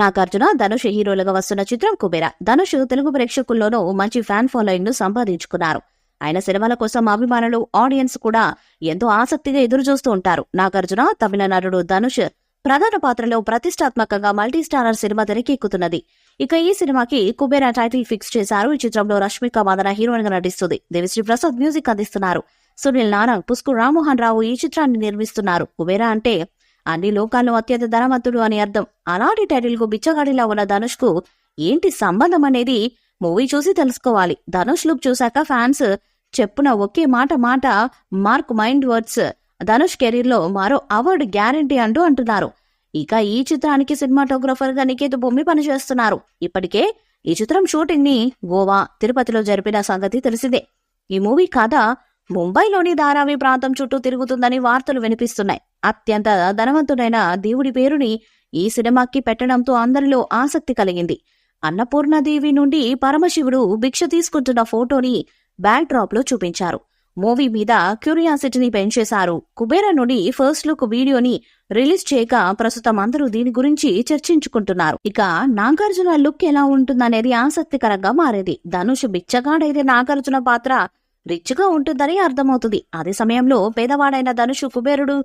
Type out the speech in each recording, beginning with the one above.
నాగార్జున, ధనుష్ హీరోలుగా వస్తున్న చిత్రం కుబేర. ధనుష్ తెలుగు ప్రేక్షకుల్లోనూ మంచి ఫ్యాన్ ఫాలోయింగ్ ను సంపాదించుకున్నారు. ఆయన సినిమాల కోసం అభిమానులు, ఆడియన్స్ కూడా ఎంతో ఆసక్తిగా ఎదురుచూస్తూ ఉంటారు. నాగార్జున, తమిళ నటుడు ధనుష్ ప్రధాన పాత్రలో ప్రతిష్టాత్మకంగా మల్టీస్టారర్ సినిమా తెరకెక్కుతున్నది. ఇక ఈ సినిమాకి కుబేర టైటిల్ ఫిక్స్ చేశారు. ఈ చిత్రంలో రష్మిక మందన హీరోయిన్ గా నటిస్తుంది. దేవిశ్రీ ప్రసాద్ మ్యూజిక్ అందిస్తున్నారు. సునీల్ నారాయణ్, పుస్కు రామ్మోహన్ రావు ఈ చిత్రాన్ని నిర్మిస్తున్నారు. కుబేర అంటే అన్ని లోకాల్లో అత్యంత ధనవంతుడు అని అర్థం. అలాంటి టైటిల్ కు బిచ్చగాడిలా ఉన్న ధనుష్ కు ఏంటి సంబంధం అనేది మూవీ చూసి తెలుసుకోవాలి. ధనుష్ లుక్ చూశాక ఫ్యాన్స్ చెప్పున ఒకే మాట mark mind words, Dhanush career లో మరో అవార్డు గ్యారంటీ అంటున్నారు. ఇక ఈ చిత్రానికి సినిమాటోగ్రఫర్ గా నికేత్ భూమి పనిచేస్తున్నారు. ఇప్పటికే ఈ చిత్రం షూటింగ్ ని గోవా, తిరుపతిలో జరిపిన సంగతి తెలిసిందే. ఈ మూవీ కథ ముంబైలోని ధారావి ప్రాంతం చుట్టూ తిరుగుతుందని వార్తలు వినిపిస్తున్నాయి. అత్యంత ధనవంతుడైన దేవుడి పేరుని ఈ సినిమాకి పెట్టడంతో అందరిలో ఆసక్తి కలిగింది. అన్నపూర్ణాదేవి నుండి పరమశివుడు భిక్ష తీసుకుంటున్న ఫోటోని బ్యాక్ డ్రాప్ లో చూపించారు. మూవీ మీద క్యూరియాసిటీని పెంచేశారు. కుబేర నుండి ఫస్ట్ లుక్ వీడియోని రిలీజ్ చేయక ప్రస్తుతం అందరూ దీని గురించి చర్చించుకుంటున్నారు. ఇక నాగార్జున లుక్ ఎలా ఉంటుందనేది ఆసక్తికరంగా మారేది. ధనుష్ బిచ్చగాడైతే నాగార్జున పాత్ర రిచ్ గా ఉంటుందని అర్థమవుతుంది. అదే సమయంలో పేదవాడైన ధనుష్ కుబేరుడు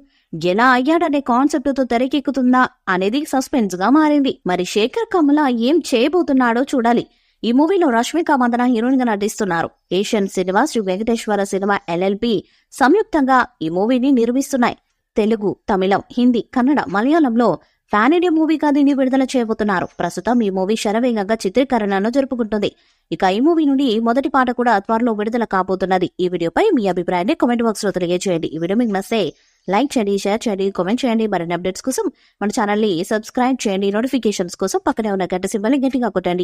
ఎలా అయ్యాడనే కాన్సెప్ట్ తో తెరకెక్కుతుందా అనేది సస్పెన్స్ గా మారింది. మరి శేఖర్ కమల ఏం చేయబోతున్నాడో చూడాలి. ఈ మూవీలో రష్మిక మందన హీరోయిన్ గా నటిస్తున్నారు. Asian cinema, Sri Venkateswara cinema LLP సంయుక్తంగా ఈ మూవీని నిర్మిస్తున్నాయి. తెలుగు, తమిళం, హిందీ, కన్నడ, మలయాళంలో పాన్ ఇండియా మూవీగా దీన్ని విడుదల చేయబోతున్నారు. ప్రస్తుతం ఈ మూవీ శరవేగంగా చిత్రీకరణను జరుపుకుంటుంది. ఇక ఈ మూవీ నుండి మొదటి పాట కూడా త్వరలో విడుదల కాబోతున్నది. ఈ వీడియోపై మీ అభిప్రాయాన్ని కామెంట్ బాక్స్ లో తెలియజేయండి. ఈ వీడియో మీకు నచ్చితే లైక్ చేయండి, షేర్ చేయండి, కామెంట్ చేయండి. మరిన్ని అప్డేట్స్ కోసం మన ఛానల్ ని సబ్స్క్రైబ్ చేయండి. నోటిఫికేషన్స్ కోసం పక్కనే ఉన్న గంట సింబల్ ని గట్టిగా కొట్టండి.